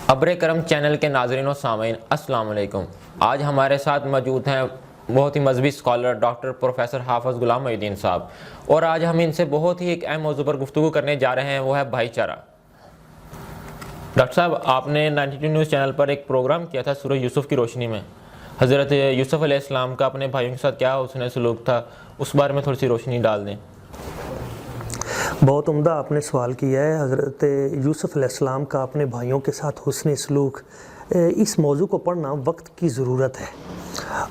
ابر کرم چینل کے ناظرین و سامعین السلام علیکم۔ آج ہمارے ساتھ موجود ہیں بہت ہی مذہبی اسکالر ڈاکٹر پروفیسر حافظ غلام محی الدین صاحب، اور آج ہم ان سے بہت ہی ایک اہم موضوع پر گفتگو کرنے جا رہے ہیں، وہ ہے بھائی چارہ۔ ڈاکٹر صاحب، آپ نے 92 نیوز چینل پر ایک پروگرام کیا تھا سورہ یوسف کی روشنی میں، حضرت یوسف علیہ السلام کا اپنے بھائیوں کے ساتھ کیا حسن سلوک تھا، اس بارے میں تھوڑی سی روشنی ڈال دیں۔ بہت عمدہ آپ نے سوال کیا ہے۔ حضرت یوسف علیہ السلام کا اپنے بھائیوں کے ساتھ حسن سلوک، اس موضوع کو پڑھنا وقت کی ضرورت ہے۔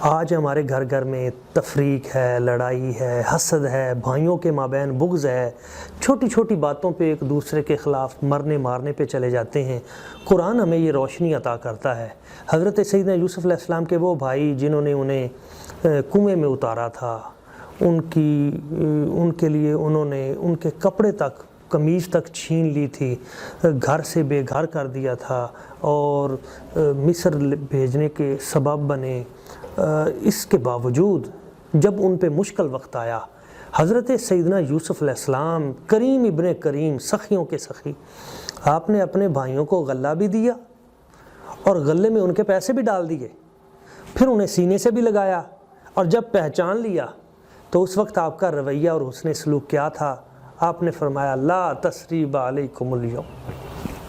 آج ہمارے گھر گھر میں تفریق ہے، لڑائی ہے، حسد ہے، بھائیوں کے مابین بغض ہے، چھوٹی چھوٹی باتوں پہ ایک دوسرے کے خلاف مرنے مارنے پہ چلے جاتے ہیں۔ قرآن ہمیں یہ روشنی عطا کرتا ہے۔ حضرت سیدنا یوسف علیہ السلام کے وہ بھائی جنہوں نے انہیں کنویں میں اتارا تھا، ان کے لیے انہوں نے ان کے کپڑے تک، قمیض تک چھین لی تھی، گھر سے بے گھر کر دیا تھا اور مصر بھیجنے کے سبب بنے۔ اس کے باوجود جب ان پہ مشکل وقت آیا، حضرت سیدنا یوسف علیہ السلام کریم ابن کریم، سخیوں کے سخی، آپ نے اپنے بھائیوں کو غلہ بھی دیا اور غلے میں ان کے پیسے بھی ڈال دیے، پھر انہیں سینے سے بھی لگایا، اور جب پہچان لیا تو اس وقت آپ کا رویہ اور حسن سلوک کیا تھا؟ آپ نے فرمایا لا تثریب علیکم الیوم،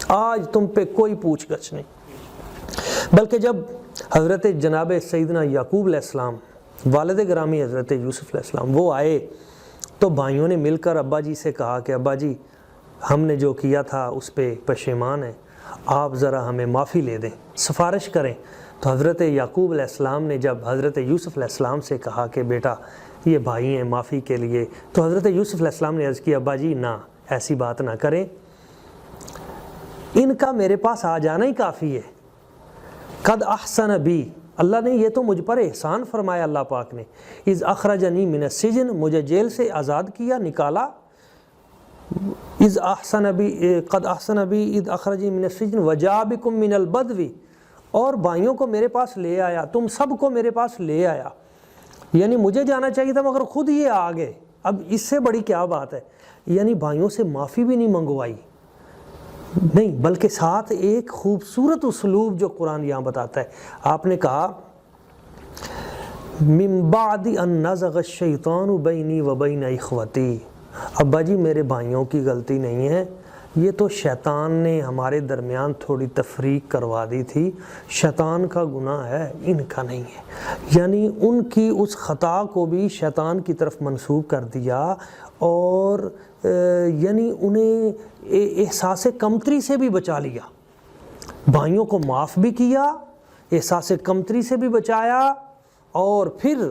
آج تم پہ کوئی پوچھ گچھ نہیں۔ بلکہ جب حضرت جناب سیدنا یعقوب علیہ السلام، والد گرامی حضرت یوسف علیہ السلام، وہ آئے تو بھائیوں نے مل کر ابا جی سے کہا کہ ابا جی، ہم نے جو کیا تھا اس پہ پشیمان ہیں، آپ ذرا ہمیں معافی لے دیں، سفارش کریں۔ تو حضرت یعقوب علیہ السلام نے جب حضرت یوسف علیہ السلام سے کہا کہ بیٹا یہ بھائی ہیں معافی کے لیے، تو حضرت یوسف علیہ السلام نے عرض کیا ابا جی نہ، ایسی بات نہ کریں، ان کا میرے پاس آ جانا ہی کافی ہے۔ قد احسن بی، اللہ نے یہ تو مجھ پر احسان فرمایا، اللہ پاک نے، اذ اخرجنی من السجن، مجھے جیل سے آزاد کیا، نکالا، اذ احسن بی، قد احسن بی اذ اخرجنی من السجن وجاء بکم من البدو، اور بھائیوں کو میرے پاس لے آیا، تم سب کو میرے پاس لے آیا۔ یعنی مجھے جانا چاہیے تھا مگر خود یہ آ گئے، اب اس سے بڑی کیا بات ہے؟ یعنی بھائیوں سے معافی بھی نہیں منگوائی، نہیں، بلکہ ساتھ ایک خوبصورت اسلوب جو قرآن یہاں بتاتا ہے، آپ نے کہا من بعد ان نزغ الشیطان بینی و بین اخوتی، ابا جی میرے بھائیوں کی غلطی نہیں ہے، یہ تو شیطان نے ہمارے درمیان تھوڑی تفریق کروا دی تھی، شیطان کا گناہ ہے، ان کا نہیں ہے۔ یعنی ان کی اس خطا کو بھی شیطان کی طرف منسوب کر دیا، اور یعنی انہیں احساس کمتری سے بھی بچا لیا، بھائیوں کو معاف بھی کیا، احساس کمتری سے بھی بچایا، اور پھر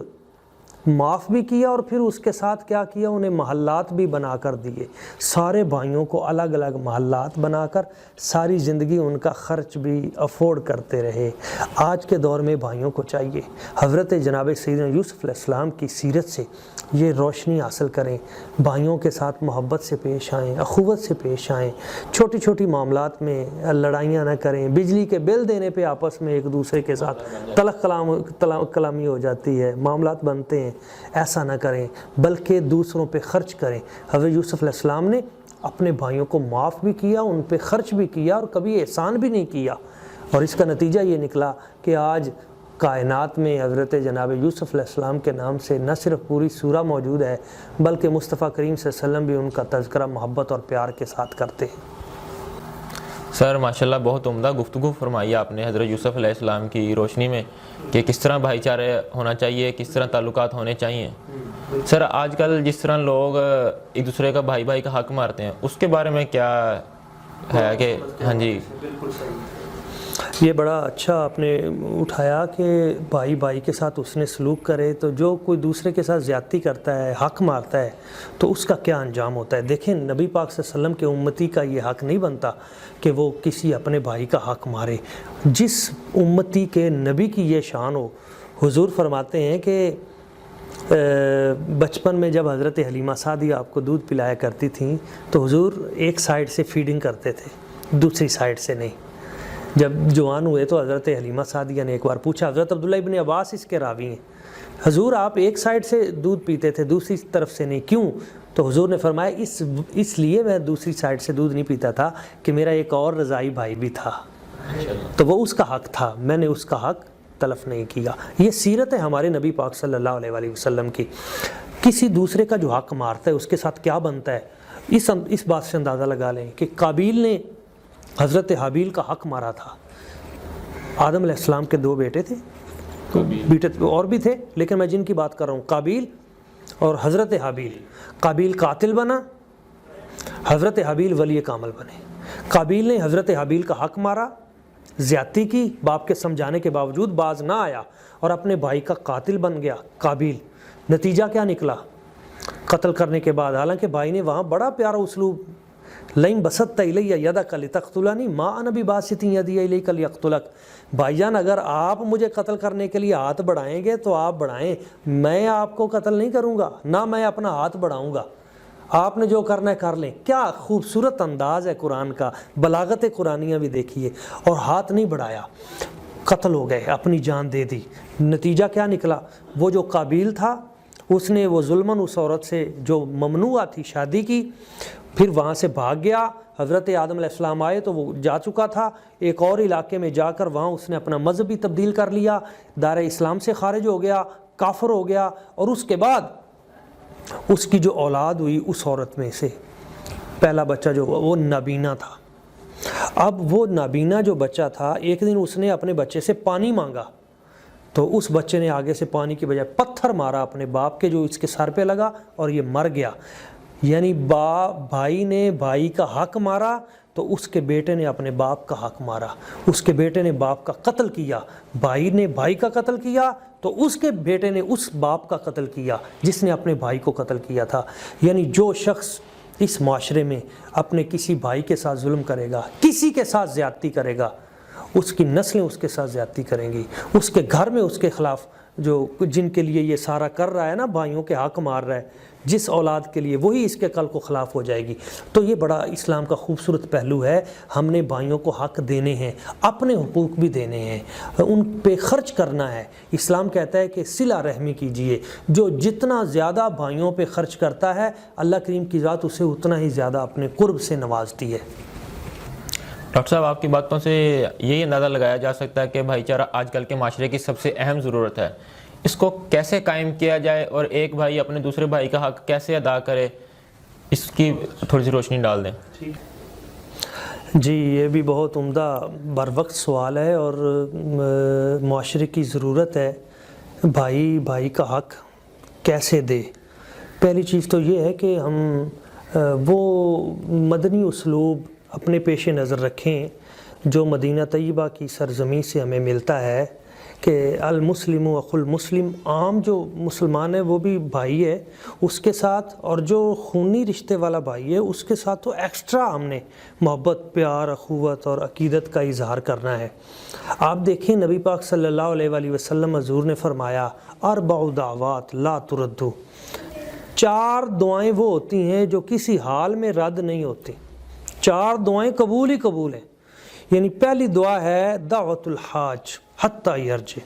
معاف بھی کیا، اور پھر اس کے ساتھ کیا کیا؟ انہیں محلات بھی بنا کر دیے، سارے بھائیوں کو الگ الگ محلات بنا کر ساری زندگی ان کا خرچ بھی افورڈ کرتے رہے۔ آج کے دور میں بھائیوں کو چاہیے حضرت جناب سیدنا یوسف علیہ السلام کی سیرت سے یہ روشنی حاصل کریں، بھائیوں کے ساتھ محبت سے پیش آئیں، اخوت سے پیش آئیں، چھوٹی چھوٹی معاملات میں لڑائیاں نہ کریں، بجلی کے بل دینے پہ آپس میں ایک دوسرے کے ساتھ تلخ کلامی ہو جاتی ہے، معاملات بنتے ہیں، ایسا نہ کریں، بلکہ دوسروں پہ خرچ کریں۔ حضرت یوسف علیہ السلام نے اپنے بھائیوں کو معاف بھی کیا، ان پہ خرچ بھی کیا، اور کبھی احسان بھی نہیں کیا، اور اس کا نتیجہ یہ نکلا کہ آج کائنات میں حضرت جناب یوسف علیہ السلام کے نام سے نہ صرف پوری سورہ موجود ہے، بلکہ مصطفیٰ کریم صلی اللہ علیہ وسلم بھی ان کا تذکرہ محبت اور پیار کے ساتھ کرتے ہیں۔ سر ماشاءاللہ بہت عمدہ گفتگو فرمائی آپ نے حضرت یوسف علیہ السلام کی روشنی میں کہ کس طرح بھائی چارے ہونا چاہیے، کس طرح تعلقات ہونے چاہیے۔ سر آج کل جس طرح لوگ ایک دوسرے کا بھائی بھائی کا حق مارتے ہیں، اس کے بارے میں کیا ہے کہ ہاں جی یہ بڑا اچھا آپ نے اٹھایا کہ بھائی بھائی کے ساتھ حسن سلوک کرے، تو جو کوئی دوسرے کے ساتھ زیادتی کرتا ہے، حق مارتا ہے، تو اس کا کیا انجام ہوتا ہے؟ دیکھیں نبی پاک صلی اللہ علیہ وسلم کے امتی کا یہ حق نہیں بنتا کہ وہ کسی اپنے بھائی کا حق مارے۔ جس امتی کے نبی کی یہ شان ہو، حضور فرماتے ہیں کہ بچپن میں جب حضرت حلیمہ سعدیہ آپ کو دودھ پلایا کرتی تھیں تو حضور ایک سائیڈ سے فیڈنگ کرتے تھے، دوسری سائیڈ سے نہیں۔ جب جوان ہوئے تو حضرت حلیمہ سعدیہ نے ایک بار پوچھا، حضرت عبداللہ ابن عباس اس کے راوی ہیں، حضور آپ ایک سائیڈ سے دودھ پیتے تھے دوسری طرف سے نہیں، کیوں؟ تو حضور نے فرمایا اس لیے میں دوسری سائیڈ سے دودھ نہیں پیتا تھا کہ میرا ایک اور رضائی بھائی بھی تھا، تو وہ اس کا حق تھا، میں نے اس کا حق تلف نہیں کیا۔ یہ سیرت ہے ہمارے نبی پاک صلی اللہ علیہ وآلہ وسلم کی۔ کسی دوسرے کا جو حق مارتا ہے اس کے ساتھ کیا بنتا ہے، اس بات سے اندازہ لگا لیں کہ قابیل نے حضرت حابیل کا حق مارا تھا۔ آدم علیہ السلام کے 2 بیٹے تھے، بیٹے اور بھی تھے، لیکن میں جن کی بات کر رہا ہوں قابیل اور حضرت حابیل۔ قابیل قاتل بنا، حضرت حابیل ولی کامل بنے۔ قابیل نے حضرت حابیل کا حق مارا، زیادتی کی، باپ کے سمجھانے کے باوجود باز نہ آیا اور اپنے بھائی کا قاتل بن گیا قابیل۔ نتیجہ کیا نکلا قتل کرنے کے بعد؟ حالانکہ بھائی نے وہاں بڑا پیارا اسلوب، لئن بسطت الی یدک لتقتلنی ما انا بباسط یدی الیک لیقتلک، بھائی جان اگر آپ مجھے قتل کرنے کے لیے ہاتھ بڑھائیں گے تو آپ بڑھائیں، میں آپ کو قتل نہیں کروں گا، نہ میں اپنا ہاتھ بڑھاؤں گا، آپ نے جو کرنا ہے کر لیں۔ کیا خوبصورت انداز ہے قرآن کا، بلاغت قرآنیہ بھی دیکھیے۔ اور ہاتھ نہیں بڑھایا، قتل ہو گئے، اپنی جان دے دی۔ نتیجہ کیا نکلا؟ وہ جو قابیل تھا اس نے وہ ظلماً اس عورت سے جو ممنوع تھی شادی کی، پھر وہاں سے بھاگ گیا۔ حضرت آدم علیہ السلام آئے تو وہ جا چکا تھا ایک اور علاقے میں، جا کر وہاں اس نے اپنا مذہب بھی تبدیل کر لیا، دائرہ اسلام سے خارج ہو گیا، کافر ہو گیا۔ اور اس کے بعد اس کی جو اولاد ہوئی اس عورت میں سے پہلا بچہ جو ہوا وہ نابینا تھا۔ اب وہ نابینا جو بچہ تھا، ایک دن اس نے اپنے بچے سے پانی مانگا تو اس بچے نے آگے سے پانی کی بجائے پتھر مارا اپنے باپ کے، جو اس کے سر پہ لگا اور یہ مر گیا۔ یعنی بھائی نے بھائی کا حق مارا تو اس کے بیٹے نے اپنے باپ کا حق مارا، اس کے بیٹے نے باپ کا قتل کیا، بھائی نے بھائی کا قتل کیا تو اس کے بیٹے نے اس باپ کا قتل کیا جس نے اپنے بھائی کو قتل کیا تھا۔ یعنی جو شخص اس معاشرے میں اپنے کسی بھائی کے ساتھ ظلم کرے گا، کسی کے ساتھ زیادتی کرے گا، اس کی نسلیں اس کے ساتھ زیادتی کریں گی، اس کے گھر میں اس کے خلاف جو جن کے لیے یہ سارا کر رہا ہے نا، بھائیوں کے حق مار رہا ہے، جس اولاد کے لیے، وہی اس کے کل کو خلاف ہو جائے گی۔ تو یہ بڑا اسلام کا خوبصورت پہلو ہے، ہم نے بھائیوں کو حق دینے ہیں، اپنے حقوق بھی دینے ہیں، ان پہ خرچ کرنا ہے۔ اسلام کہتا ہے کہ صلہ رحمی کیجئے، جو جتنا زیادہ بھائیوں پہ خرچ کرتا ہے اللہ کریم کی ذات اسے اتنا ہی زیادہ اپنے قرب سے نوازتی ہے۔ ڈاکٹر صاحب آپ کی باتوں سے یہی اندازہ لگایا جا سکتا ہے کہ بھائی چارہ آج کل کے معاشرے کی سب سے اہم ضرورت ہے، اس کو کیسے قائم کیا جائے اور ایک بھائی اپنے دوسرے بھائی کا حق کیسے ادا کرے، اس کی تھوڑی سی روشنی ڈال دیں۔ جی یہ بھی بہت عمدہ بر وقت سوال ہے اور معاشرے کی ضرورت ہے، بھائی کا حق کیسے دے۔ پہلی چیز تو یہ ہے کہ ہم وہ مدنی اسلوب اپنے پیش نظر رکھیں جو مدینہ طیبہ کی سرزمین سے ہمیں ملتا ہے کہ المسلم اخو المسلم، عام جو مسلمان ہے وہ بھی بھائی ہے اس کے ساتھ، اور جو خونی رشتے والا بھائی ہے اس کے ساتھ تو ایکسٹرا ہم نے محبت، پیار، اخوت اور عقیدت کا اظہار کرنا ہے۔ آپ دیکھیں نبی پاک صلی اللہ علیہ وآلہ وسلم حضور نے فرمایا 4 دعوات لا تردو، 4 دعائیں وہ ہوتی ہیں جو کسی حال میں رد نہیں ہوتی، 4 دعائیں قبول ہی قبول ہیں۔ یعنی پہلی دعا ہے دعوت الحاج حتیٰ یرجع،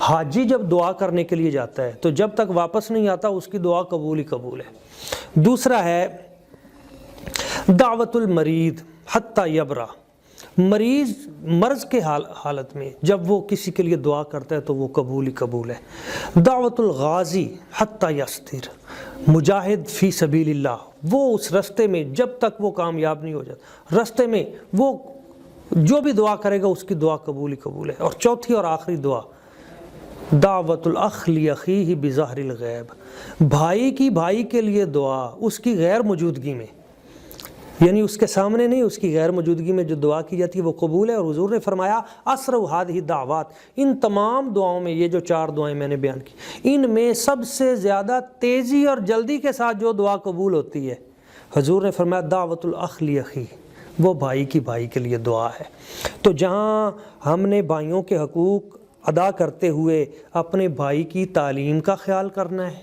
حاجی جب دعا کرنے کے لیے جاتا ہے تو جب تک واپس نہیں آتا اس کی دعا قبول ہی قبول ہے۔ دوسرا ہے دعوت المرید حتیٰ یبرأ، مریض مرض کے حالت میں جب وہ کسی کے لیے دعا کرتا ہے تو وہ قبول ہی قبول ہے۔ دعوت الغازی حتیٰ یستر، مجاہد فی سبیل اللہ، وہ اس رستے میں جب تک وہ کامیاب نہیں ہو جاتا، رستے میں وہ جو بھی دعا کرے گا اس کی دعا قبول ہی قبول ہے۔ اور چوتھی اور آخری دعا دعوت الاخ لاخیہ بظاہر الغیب، بھائی کی بھائی کے لیے دعا اس کی غیر موجودگی میں، یعنی اس کے سامنے نہیں، اس کی غیر موجودگی میں جو دعا کی جاتی ہے وہ قبول ہے۔ اور حضور نے فرمایا اسرع ہذہ دعوات، ان تمام دعاؤں میں یہ جو 4 دعائیں میں نے بیان کی ان میں سب سے زیادہ تیزی اور جلدی کے ساتھ جو دعا قبول ہوتی ہے، حضور نے فرمایا دعوت الاخ لاخیہ، وہ بھائی کی بھائی کے لیے دعا ہے۔ تو جہاں ہم نے بھائیوں کے حقوق ادا کرتے ہوئے اپنے بھائی کی تعلیم کا خیال کرنا ہے،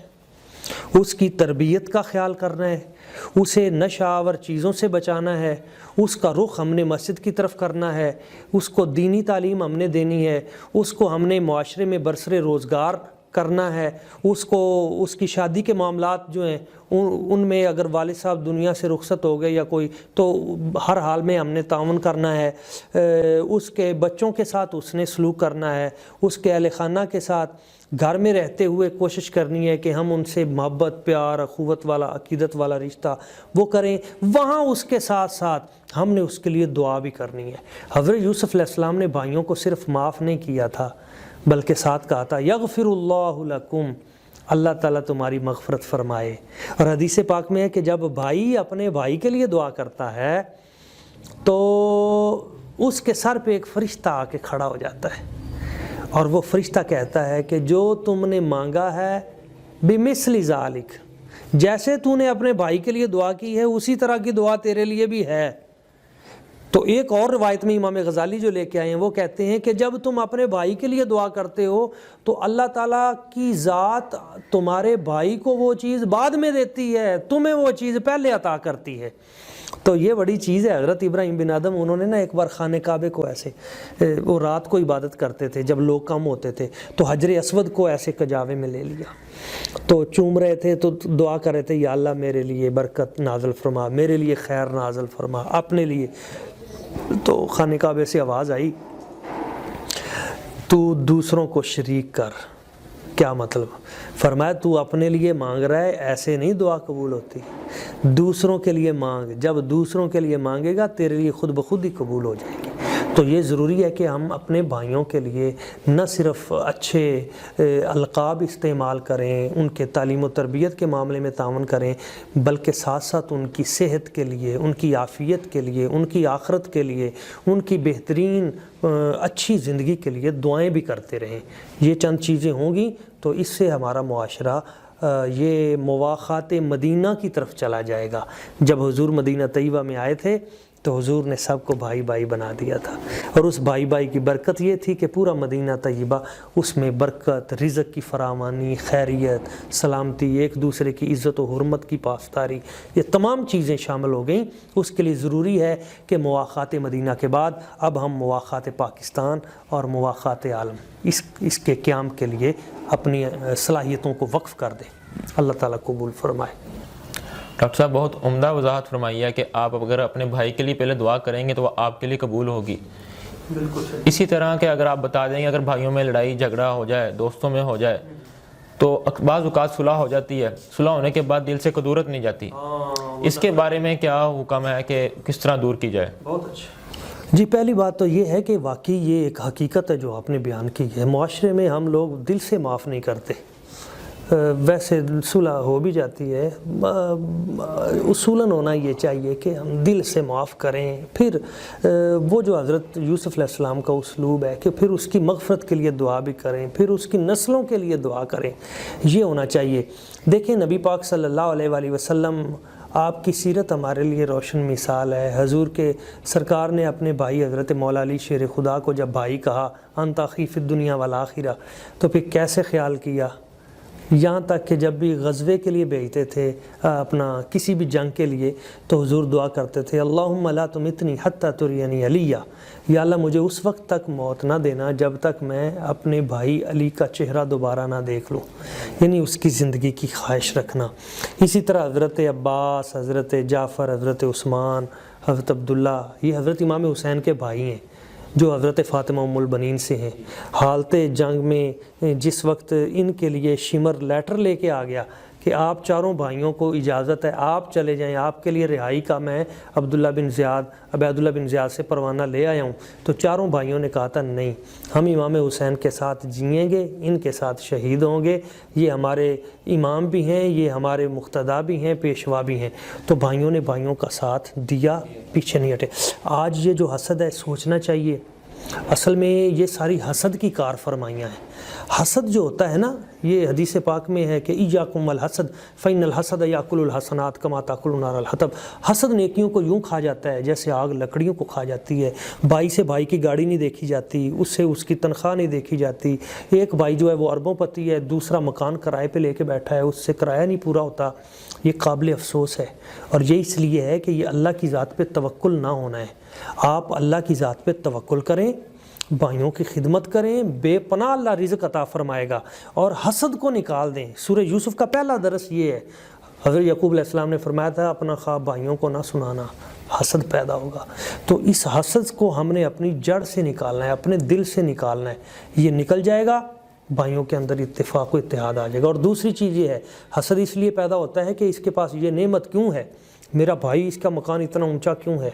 اس کی تربیت کا خیال کرنا ہے، اسے نشہ آور چیزوں سے بچانا ہے، اس کا رخ ہم نے مسجد کی طرف کرنا ہے، اس کو دینی تعلیم ہم نے دینی ہے، اس کو ہم نے معاشرے میں برسر روزگار کرنا ہے، اس کو اس کی شادی کے معاملات جو ہیں ان میں اگر والد صاحب دنیا سے رخصت ہو گئے یا کوئی، تو ہر حال میں ہم نے تعاون کرنا ہے، اس کے بچوں کے ساتھ اس نے سلوک کرنا ہے، اس کے اہل خانہ کے ساتھ گھر میں رہتے ہوئے کوشش کرنی ہے کہ ہم ان سے محبت، پیار، اخوت والا، عقیدت والا رشتہ وہ کریں، وہاں اس کے ساتھ ساتھ ہم نے اس کے لیے دعا بھی کرنی ہے۔ حضرت یوسف علیہ السلام نے بھائیوں کو صرف معاف نہیں کیا تھا بلکہ ساتھ کہا تھا یغفر اللہ لکم، اللہ تعالیٰ تمہاری مغفرت فرمائے۔ اور حدیث پاک میں ہے کہ جب بھائی اپنے بھائی کے لیے دعا کرتا ہے تو اس کے سر پہ ایک فرشتہ آ کے کھڑا ہو جاتا ہے، اور وہ فرشتہ کہتا ہے کہ جو تم نے مانگا ہے بمثل ذالک، جیسے تو نے اپنے بھائی کے لیے دعا کی ہے اسی طرح کی دعا تیرے لیے بھی ہے۔ تو ایک اور روایت میں امام غزالی جو لے کے آئے ہیں وہ کہتے ہیں کہ جب تم اپنے بھائی کے لیے دعا کرتے ہو تو اللہ تعالیٰ کی ذات تمہارے بھائی کو وہ چیز بعد میں دیتی ہے، تمہیں وہ چیز پہلے عطا کرتی ہے۔ تو یہ بڑی چیز ہے۔ حضرت ابراہیم بن آدم انہوں نے ایک بار خانہ کعبے کو ایسے، وہ رات کو عبادت کرتے تھے جب لوگ کم ہوتے تھے، تو حجر اسود کو ایسے کجاوے میں لے لیا، تو چوم رہے تھے، تو دعا کر رہے تھے یا اللہ میرے لیے برکت نازل فرما، میرے لیے خیر نازل فرما، اپنے لیے۔ تو خانہ کعبے سے آواز آئی تو دوسروں کو شریک کر۔ کیا مطلب؟ فرمایا تو اپنے لیے مانگ رہا ہے، ایسے نہیں دعا قبول ہوتی، دوسروں کے لیے مانگ، جب دوسروں کے لیے مانگے گا تیرے لیے خود بخود ہی قبول ہو جائے گی۔ تو یہ ضروری ہے کہ ہم اپنے بھائیوں کے لیے نہ صرف اچھے القاب استعمال کریں، ان کے تعلیم و تربیت کے معاملے میں تعاون کریں، بلکہ ساتھ ساتھ ان کی صحت کے لیے، ان کی عافیت کے لیے، ان کی آخرت کے لیے، ان کی بہترین اچھی زندگی کے لیے دعائیں بھی کرتے رہیں۔ یہ چند چیزیں ہوں گی تو اس سے ہمارا معاشرہ یہ مواخات مدینہ کی طرف چلا جائے گا۔ جب حضور مدینہ طیبہ میں آئے تھے تو حضور نے سب کو بھائی بھائی بنا دیا تھا، اور اس بھائی بھائی کی برکت یہ تھی کہ پورا مدینہ طیبہ اس میں برکت، رزق کی فراوانی، خیریت، سلامتی، ایک دوسرے کی عزت و حرمت کی پاسداری، یہ تمام چیزیں شامل ہو گئیں۔ اس کے لیے ضروری ہے کہ مواخات مدینہ کے بعد اب ہم مواخات پاکستان اور مواخات عالم اس کے قیام کے لیے اپنی صلاحیتوں کو وقف کر دیں۔ اللہ تعالیٰ قبول فرمائے۔ ڈاکٹر صاحب بہت عمدہ وضاحت فرمائی ہے کہ آپ اگر اپنے بھائی کے لیے پہلے دعا کریں گے تو وہ آپ کے لیے قبول ہوگی۔ بالکل صحیح۔ اسی طرح کہ اگر آپ بتا دیں اگر بھائیوں میں لڑائی جھگڑا ہو جائے، دوستوں میں ہو جائے، تو بعض اوقات صلح ہو جاتی ہے، صلح ہونے کے بعد دل سے قدورت نہیں جاتی، اس کے بارے میں کیا حکم ہے کہ کس طرح دور کی جائے؟ بہت اچھا جی۔ پہلی بات تو یہ ہے کہ واقعی یہ ایک حقیقت ہے جو آپ نے بیان کی ہے، معاشرے میں ہم لوگ دل سے معاف نہیں کرتے۔ ویسے صلح ہو بھی جاتی ہے، اصولاً ہونا یہ چاہیے کہ ہم دل سے معاف کریں۔ پھر وہ جو حضرت یوسف علیہ السلام کا اسلوب ہے کہ پھر اس کی مغفرت کے لیے دعا بھی کریں، پھر اس کی نسلوں کے لیے دعا کریں، یہ ہونا چاہیے۔ دیکھیں نبی پاک صلی اللہ علیہ وآلہ وسلم، آپ کی سیرت ہمارے لیے روشن مثال ہے۔ حضور کے سرکار نے اپنے بھائی حضرت مولا علی شیر خدا کو جب بھائی کہا انت اخی فی الدنیا والآخرہ، تو پھر کیسے خیال کیا، یہاں تک کہ جب بھی غزوے کے لیے بھیجتے تھے، اپنا کسی بھی جنگ کے لیے، تو حضور دعا کرتے تھے اللہم لا تمتنی حتی ترینی علیہ، یا اللہ مجھے اس وقت تک موت نہ دینا جب تک میں اپنے بھائی علی کا چہرہ دوبارہ نہ دیکھ لوں، یعنی اس کی زندگی کی خواہش رکھنا۔ اسی طرح حضرت عباس، حضرت جعفر، حضرت عثمان، حضرت عبداللہ، یہ حضرت امام حسین کے بھائی ہیں جو حضرت فاطمہ ام البنین سے ہیں۔ حالت جنگ میں جس وقت ان کے لیے شمر لیٹر لے کے آ گیا کہ آپ چاروں بھائیوں کو اجازت ہے آپ چلے جائیں، آپ کے لیے رہائی کا میں عبداللہ بن زیاد، عبید اللہ بن زیاد سے پروانہ لے آیا ہوں، تو چاروں بھائیوں نے کہا تھا نہیں، ہم امام حسین کے ساتھ جئیں گے، ان کے ساتھ شہید ہوں گے، یہ ہمارے امام بھی ہیں، یہ ہمارے مقتدا بھی ہیں، پیشوا بھی ہیں۔ تو بھائیوں نے بھائیوں کا ساتھ دیا، پیچھے نہیں ہٹے۔ آج یہ جو حسد ہے سوچنا چاہیے، اصل میں یہ ساری حسد کی کار فرمائیاں ہیں۔ حسد جو ہوتا ہے نا، یہ حدیث پاک میں ہے کہ ایاکم الحسد فإن الحسد یاکل الحسنات کما تاکل النار الحطب۔ حسد نیکیوں کو یوں کھا جاتا ہے جیسے آگ لکڑیوں کو کھا جاتی ہے۔ بھائی سے بھائی کی گاڑی نہیں دیکھی جاتی، اس سے اس کی تنخواہ نہیں دیکھی جاتی۔ ایک بھائی جو ہے وہ اربوں پتی ہے، دوسرا مکان کرائے پہ لے کے بیٹھا ہے، اس سے کرایہ نہیں پورا ہوتا۔ یہ قابل افسوس ہے، اور یہ اس لیے ہے کہ یہ اللہ کی ذات پہ توکل نہ ہونا ہے۔ آپ اللہ کی ذات پہ توکل کریں، بھائیوں کی خدمت کریں، بے پناہ اللہ رزق عطا فرمائے گا، اور حسد کو نکال دیں۔ سورہ یوسف کا پہلا درس یہ ہے، حضرت یعقوب علیہ السلام نے فرمایا تھا اپنا خواب بھائیوں کو نہ سنانا، حسد پیدا ہوگا۔ تو اس حسد کو ہم نے اپنی جڑ سے نکالنا ہے، اپنے دل سے نکالنا ہے، یہ نکل جائے گا بھائیوں کے اندر اتفاق و اتحاد آ جائے گا۔ اور دوسری چیز یہ ہے، حسد اس لیے پیدا ہوتا ہے کہ اس کے پاس یہ نعمت کیوں ہے، میرا بھائی اس کا مکان اتنا اونچا کیوں ہے۔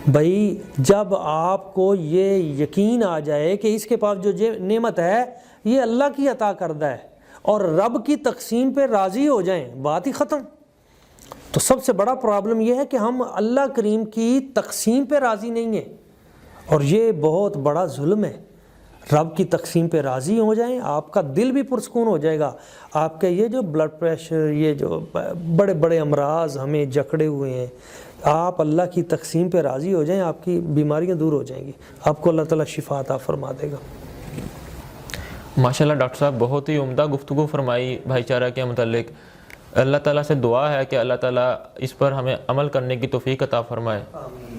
بھائی جب آپ کو یہ یقین آ جائے کہ اس کے پاس جو نعمت ہے یہ اللہ کی عطا کردہ ہے اور رب کی تقسیم پہ راضی ہو جائیں، بات ہی ختم۔ تو سب سے بڑا پرابلم یہ ہے کہ ہم اللہ کریم کی تقسیم پہ راضی نہیں ہیں، اور یہ بہت بڑا ظلم ہے۔ رب کی تقسیم پہ راضی ہو جائیں، آپ کا دل بھی پرسکون ہو جائے گا۔ آپ کا یہ جو بلڈ پریشر، یہ جو بڑے بڑے امراض ہمیں جکڑے ہوئے ہیں، آپ اللہ کی تقسیم پہ راضی ہو جائیں، آپ کی بیماریاں دور ہو جائیں گی، آپ کو اللہ تعالیٰ شفا عطا فرما دے گا۔ ماشاءاللہ ڈاکٹر صاحب بہت ہی عمدہ گفتگو فرمائی بھائی چارہ کے متعلق۔ اللہ تعالیٰ سے دعا ہے کہ اللہ تعالیٰ اس پر ہمیں عمل کرنے کی توفیق عطا فرمائے۔ آمین۔